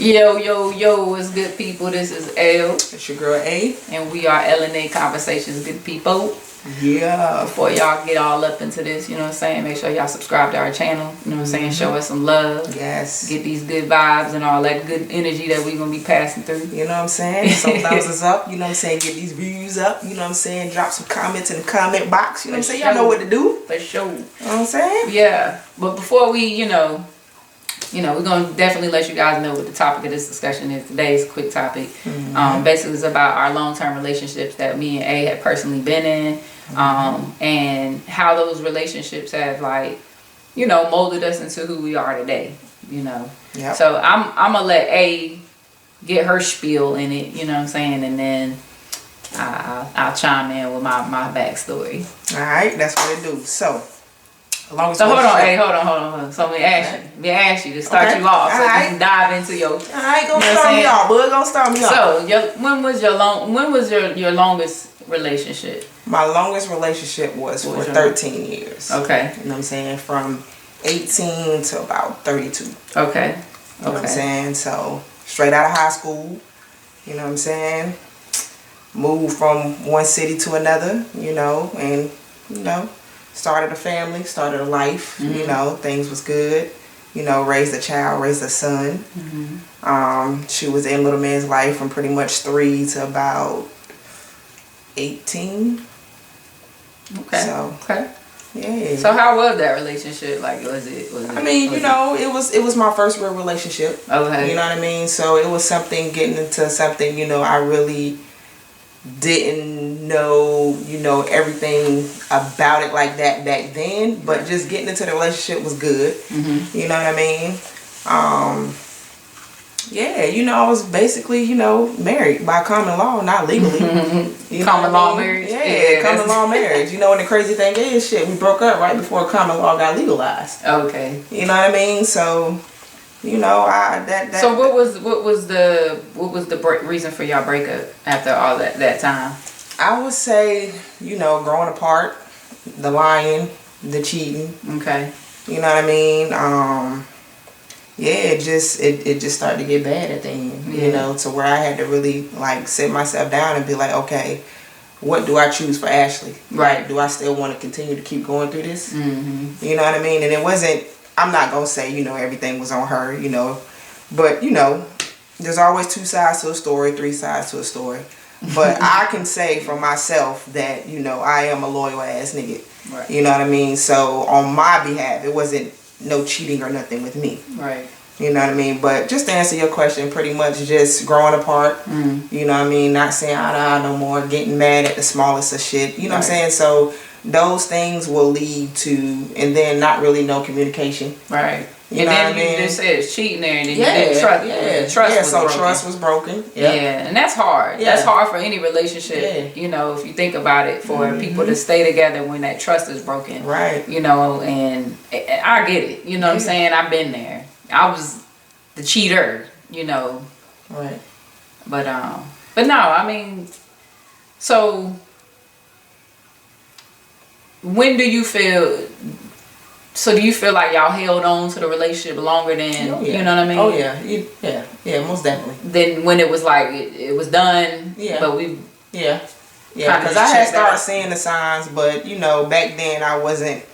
Yo, what's good, people? This is L. It's your girl A. And we are L&A Conversations, good people. Yeah. Before y'all get all up into this, you know what I'm saying? Make sure y'all subscribe to our channel. You know what I'm saying? Show us some love. Yes. Get these good vibes and all that good energy that we're going to be passing through. You know what I'm saying? Some thumbs us up. You know what I'm saying? Get these views up. You know what I'm saying? Drop some comments in the comment box. You know what I'm saying? Y'all know what to do. For sure. You know what I'm saying? Yeah. But before we, we're going to definitely let you guys know what the topic of this discussion is. Today's quick topic. Basically, it's about our long-term relationships that me and A have personally been in. And how those relationships have molded us into who we are today, Yep. So I'm gonna let A get her spiel in it, you know what I'm saying, and then I'll chime in with my backstory. All right, that's what it do. So hold on, A, hold on. So let me ask you to start you off, so you can dive into your. All right, gonna start me off, bud. Gonna start me off. So when was your longest relationship? My longest relationship was for 13 years. Okay. You know what I'm saying? From 18 to about 32. Okay. You know what I'm saying? So straight out of high school, you know what I'm saying? Moved from one city to another, and, started a family, started a life, things was good. Raised a child, raised a son. She was in little man's life from pretty much 3 to about 18. Okay. Okay. Yeah. So how was that relationship? Like, was it? I mean, it was my first real relationship. Okay. You know what I mean? So it was getting into something, I really didn't know, everything about it like that back then. But just getting into the relationship was good. You know what I mean? Yeah, I was basically, married by common law, not legally. Common law marriage? Yeah, common law marriage. And the crazy thing is, we broke up right before common law got legalized. Okay. You know what I mean? So, So what was the reason for y'all breakup after all that time? I would say, growing apart, the lying, the cheating. Okay. You know what I mean? Yeah, it just started to get bad at the end, to where I had to really sit myself down and be like, okay, what do I choose for Ashley? Right. Do I still want to continue to keep going through this? You know what I mean? And it wasn't, I'm not going to say, everything was on her, but, there's always 2 sides to a story, 3 sides to a story. But I can say for myself that, I am a loyal ass nigga. Right. You know what I mean? So on my behalf, it wasn't no cheating or nothing with me. Right. You know what I mean? But just to answer your question, pretty much just growing apart. You know what I mean? Not saying eye to eye no more. Getting mad at the smallest of shit. You know what I'm saying? So those things will lead to, and then not really no communication. Right. You know what I mean? You just said it's cheating there, and then you didn't trust. Yeah. Trust was broken. Yep. Yeah, and that's hard. Yeah. That's hard for any relationship. Yeah. If you think about it, for people to stay together when that trust is broken. Right. And I get it. You know what I'm saying? I've been there. I was the cheater. Right. But no, I mean, so when do you feel? So do you feel like y'all held on to the relationship longer than, you know what I mean? Oh yeah, yeah, most definitely. Then when it was like, it was done, but we... Yeah, because I had started seeing the signs, but, back then I wasn't,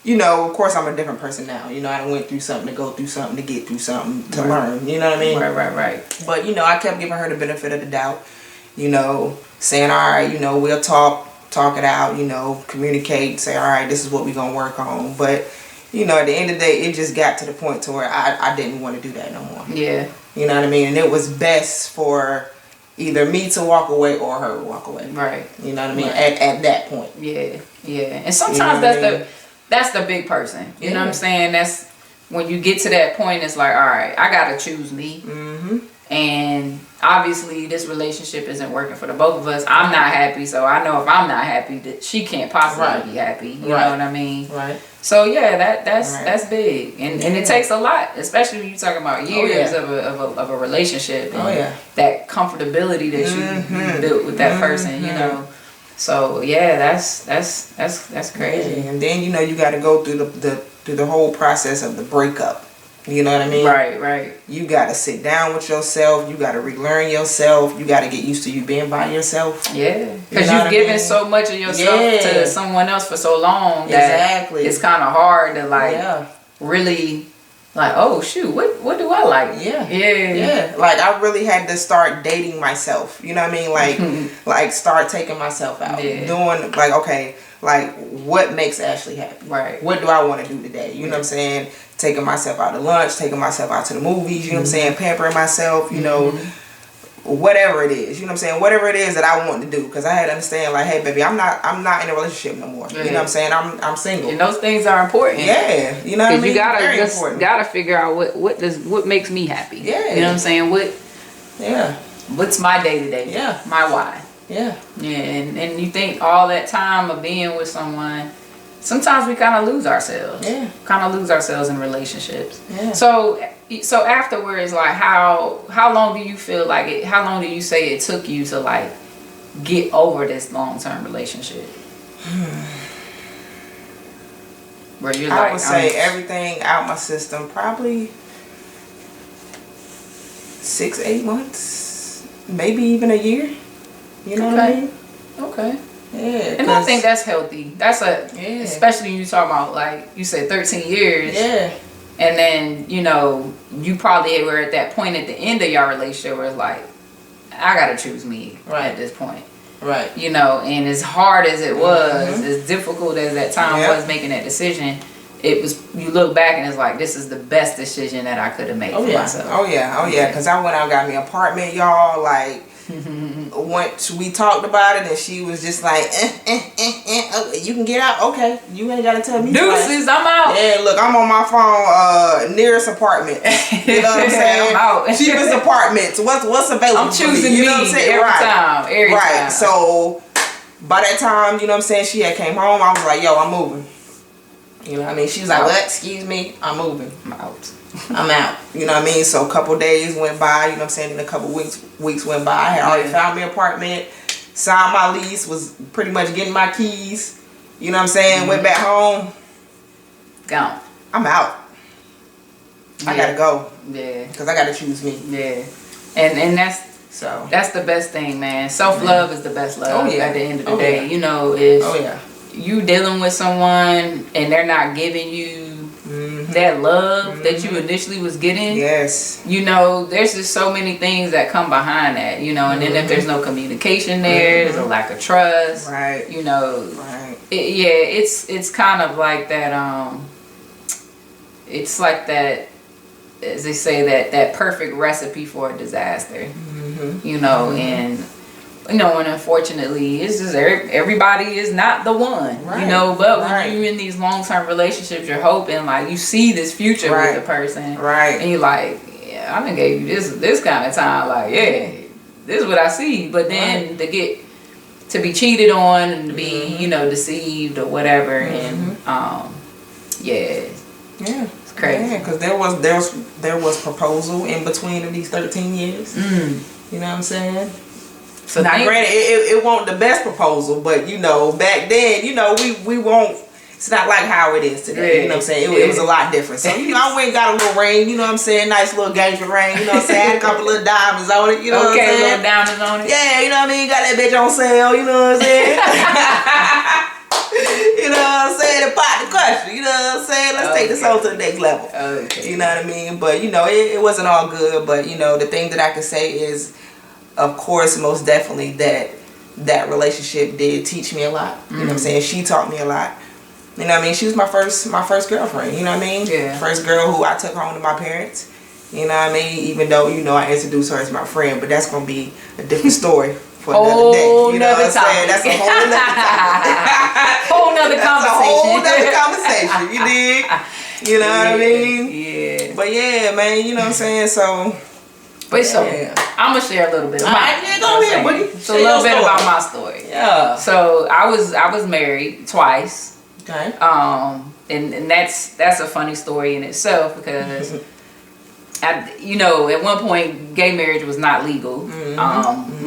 of course I'm a different person now. I done went through something to go through something to get through something to learn, you know what I mean? Right. But, I kept giving her the benefit of the doubt, saying, all right, we'll talk it out, communicate, say, all right, this is what we're going to work on. But, at the end of the day, it just got to the point to where I didn't want to do that no more. Yeah. You know what I mean? And it was best for either me to walk away or her to walk away. Right. You know what I mean? Right. At that point. Yeah. And sometimes that's the big person. You know what I'm saying? That's when you get to that point, it's like, all right, I got to choose me. And obviously this relationship isn't working for the both of us. I'm not happy, so I know if I'm not happy that she can't possibly be happy. You know what I mean? Right. So yeah, that's big, and it takes a lot, especially when you're talking about years of a relationship. And that comfortability that you built with that person, So yeah, that's crazy. And then you got to go through the whole process of the breakup. You know what I mean? Right. You got to sit down with yourself. You got to relearn yourself. You got to get used to you being by yourself. Yeah. Because you've given so much of yourself to someone else for so long that it's kind of hard to like really like, oh shoot, what do I like? Yeah. Like I really had to start dating myself. You know what I mean? Like like start taking myself out. Doing like, okay, like what makes Ashley happy? Right. What do I want to do today? You know what I'm saying? Taking myself out to lunch, taking myself out to the movies, you know what I'm saying? Pampering myself, you know, whatever it is, you know what I'm saying? Whatever it is that I want to do, because I had to understand, like, hey, baby, I'm not in a relationship no more. You know what I'm saying? I'm single. And those things are important. Yeah, you know what I mean? You gotta figure out what makes me happy. Yeah. You know what I'm saying? What's my day to day? Yeah. My why? Yeah. Yeah, and you think all that time of being with someone, sometimes we kind of lose ourselves. Yeah. Kind of lose ourselves in relationships. Yeah. So afterwards, like how long do you feel like it? How long do you say it took you to like get over this long-term relationship? Where you're like, I would say everything out my system, probably 6-8 months, maybe even a year. You know what I mean? Okay. Yeah. And I think that's healthy. That's especially when you talk about, like you said, 13 years. Yeah. And then, you know, you probably were at that point at the end of your relationship where it's like, I gotta choose me at this point. Right. You know, and as hard as it was, as difficult as that time was making that decision, it was, you look back and it's like, this is the best decision that I could have made for myself. Oh yeah. Because I went out and got me an apartment, y'all. Like, once we talked about it and she was just like, okay, you can get out. Okay, you ain't got to tell me deuces, I'm out. Yeah, look, I'm on my phone, nearest apartment. You know what I'm saying? I'm out. Cheapest apartments. What's available? I'm choosing me. You me know what I'm saying? every time. So by that time, you know what I'm saying, she had came home. I was like, yo, I'm moving. You know what I mean? She was like, what? Excuse me? I'm moving. I'm out. I'm out. You know what I mean? So a couple days went by, you know what I'm saying? And a couple weeks went by. I had already found me an apartment, signed my lease, was pretty much getting my keys. You know what I'm saying? Went back home. Gone. I'm out. I gotta go. Yeah. Because I gotta choose me. Yeah. And that's the best thing, man. Self-love is the best love at the end of the day. You know, if you dealing with someone and they're not giving you that love that you initially was getting, you know, there's just so many things that come behind that, you know, and then if there's no communication there's a lack of trust, you know, it's kind of like that, it's like that, as they say, that perfect recipe for a disaster, you know, and you know, and unfortunately, it's just everybody is not the one, you know. But when you're in these long-term relationships, you're hoping, like, you see this future with the person, and you're like, yeah, I done gave you this kind of time, like, yeah, this is what I see. But then to be cheated on and to be, you know, deceived or whatever, and it's crazy. Yeah, because there was proposal in between of these 13 years. You know what I'm saying? So now, granted, it wasn't the best proposal, but you know, back then, you know, we won't. It's not like how it is today. You know what I'm saying? It was a lot different. So you know, I went and got a little ring. You know what I'm saying? Nice little engagement ring. You know what I'm saying? Had a couple little diamonds on it. You know what I'm saying? Little diamonds on it. Yeah, you know what I mean? Got that bitch on sale. You know what I'm saying? You know what I'm saying? And pot the question. You know what I'm saying? Let's take this on to the next level. You know what I mean? But you know, it wasn't all good. But you know, the thing that I can say is, of course, most definitely that relationship did teach me a lot. You know what I'm saying? She taught me a lot. You know what I mean? She was my first girlfriend. You know what I mean? Yeah. First girl who I took home to my parents. You know what I mean? Even though, you know, I introduced her as my friend, but that's gonna be a different story for another day. You know what I'm saying? That's a whole nother topic. Whole nother conversation. Whole nother conversation. You dig? You know what I mean? Yeah. But yeah, man. You know what I'm saying? So. But so, I'm gonna share a little bit of my So a little bit about my story. Yeah. So I was married twice. Okay. And that's a funny story in itself because you know, at one point gay marriage was not legal.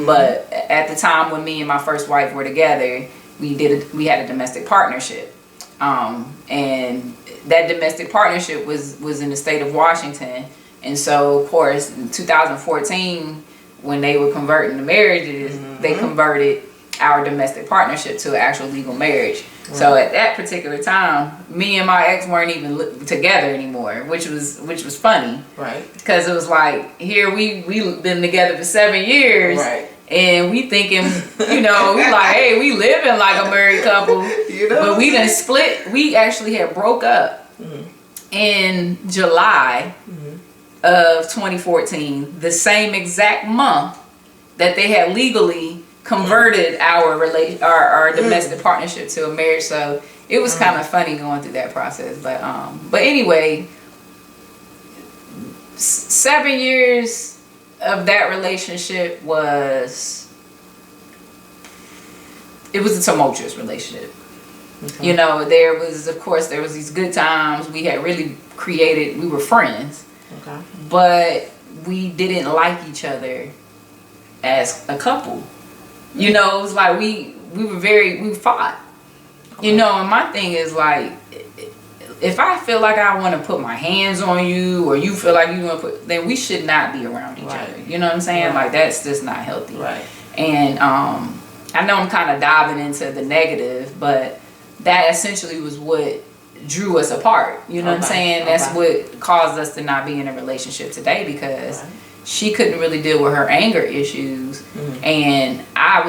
But at the time when me and my first wife were together, we had a domestic partnership. And that domestic partnership was in the state of Washington. And so, of course, in 2014, when they were converting the marriages, they converted our domestic partnership to an actual legal marriage. Right. So at that particular time, me and my ex weren't even together anymore, which was funny. Right. Because it was like, here we been together for 7 years. Right. And we thinking, we like, hey, we living like a married couple. But we done split. We actually had broke up in July of 2014, the same exact month that they had legally converted our domestic partnership to a marriage. So it was kind of funny going through that process. But anyway, 7 years of that relationship was a tumultuous relationship. Okay. There was these good times. We had really we were friends. Okay. But we didn't like each other as a couple. It was like we fought. Okay. And my thing is like, if I feel like I want to put my hands on you, or you feel like you want to then we should not be around each other. You know what I'm saying? Right. Like, that's just not healthy. Right. And I know I'm kind of diving into the negative, but that essentially was what drew us apart. You know what I'm saying? That's what caused us to not be in a relationship today, because she couldn't really deal with her anger issues, and I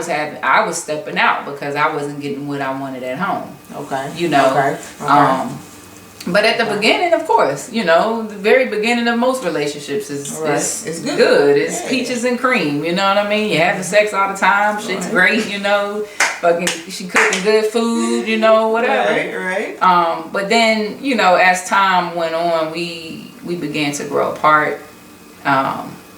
was stepping out because I wasn't getting what I wanted at home. Okay. But at the beginning, of course, the very beginning of most relationships is good. It's peaches and cream. You know what I mean? You're having sex all the time. Shit's great. Fucking, she cooking good food. Whatever. Right. But then, as time went on, we began to grow apart.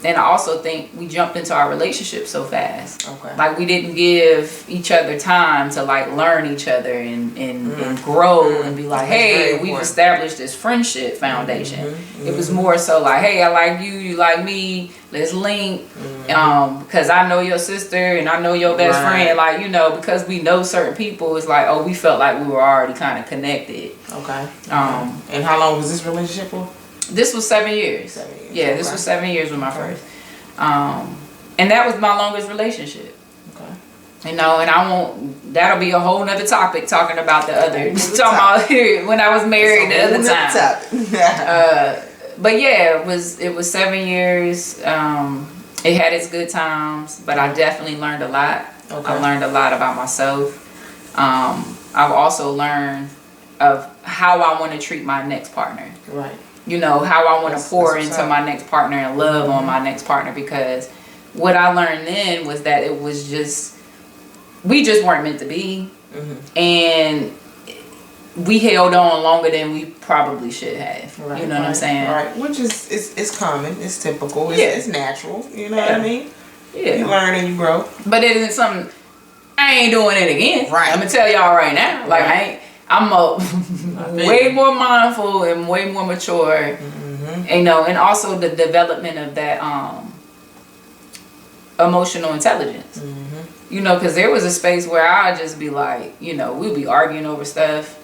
And I also think we jumped into our relationship so fast. Okay. Like, we didn't give each other time to like learn each other and grow and be like, hey, we've established this friendship foundation. It was more so like, hey, I like you, you like me, let's link. Because I know your sister and I know your best friend. Like, because we know certain people, it's like, oh, we felt like we were already kind of connected. Okay. And how long was this relationship for? This was 7 years. 7 years. Yeah, this was 7 years with my first. And that was my longest relationship. Okay. And that'll be a whole nother topic, talking about the other, talking about when I was married the other time. But yeah, it was 7 years. It had its good times, but I definitely learned a lot. Okay. I learned a lot about myself. I've also learned of how I want to treat my next partner. Right. How I want to pour into my next partner and love on my next partner, because what I learned then was that we just weren't meant to be. And we held on longer than we probably should have. Right, you know what I'm saying? Right. Which is common. It's typical. It's natural. You know what I mean? Yeah. You learn and you grow. But it isn't something, I ain't doing it again. Right. I'm going to tell y'all right now. Like, I'm way more mindful and way more mature, and also the development of that emotional intelligence. Because there was a space where I'd just be like, we'd be arguing over stuff,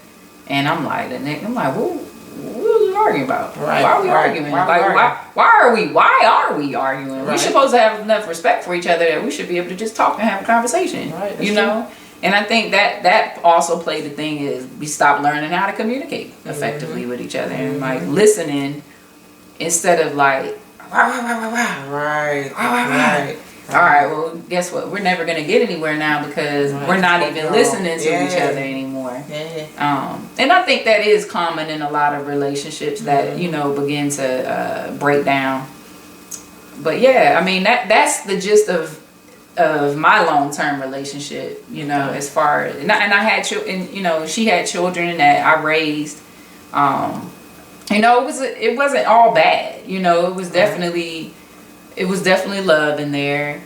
and I'm like, what are we arguing about? Right. Why are we arguing? Why are we arguing? Right. We're supposed to have enough respect for each other that we should be able to just talk and have a conversation. Right. True. And I think that also played the thing is we stopped learning how to communicate effectively with each other and like listening instead of like right. All right, well, guess what? We're never gonna get anywhere now because we're not even listening to each other anymore. And I think that is common in a lot of relationships that begin to break down. But yeah, I mean that's the gist of my long-term relationship, as far as, and I had children, she had children that I raised. It wasn't all bad, it was definitely love in there,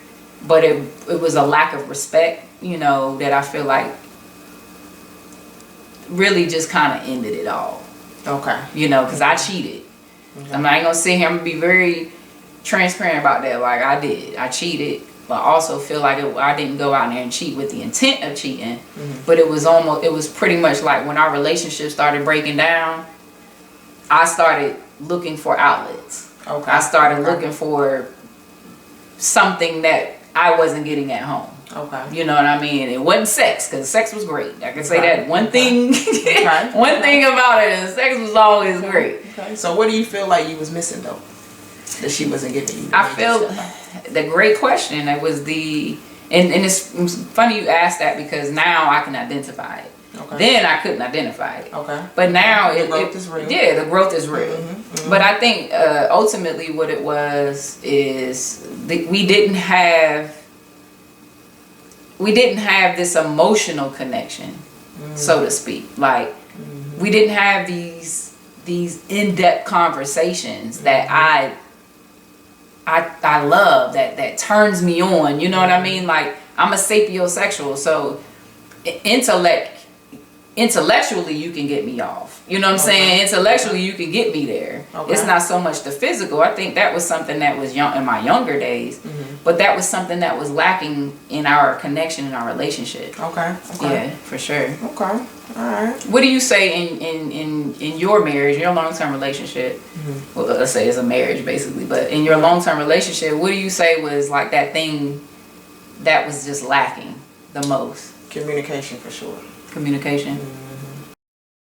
but it was a lack of respect, that I feel like really just kind of ended it all. Okay. Because I cheated. Okay. I'm not gonna sit here and be very transparent about that. Like, I cheated. But I also feel like I didn't go out there and cheat with the intent of cheating. But it was pretty much like when our relationship started breaking down, I started looking for outlets. Okay. I started looking for something that I wasn't getting at home. Okay. You know what I mean? It wasn't sex, because sex was great. I can say that. One thing one thing about it is sex was always great. Okay. So what do you feel like you was missing though? That she wasn't giving you? I feel the great question. That was and it's funny you asked that, because now I can identify it. Okay. Then I couldn't identify it. Okay. But now the growth is real. Yeah, the growth is real. But I think ultimately what it was is we didn't have this emotional connection, so to speak. Like we didn't have these in-depth conversations that I love, that turns me on. You know what I mean? Like, I'm a sapiosexual, so intellectually you can get me off. You know what I'm saying? Intellectually you can get me there. It's not so much the physical. I think that was something that was young in my younger days, but that was something that was lacking in our connection, in our relationship. Okay. Yeah, for sure. Okay. All right. What do you say in your marriage, your long-term relationship? Well, let's say it's a marriage basically, but in your long-term relationship, what do you say was like that thing that was just lacking the most? Communication, for sure. Communication.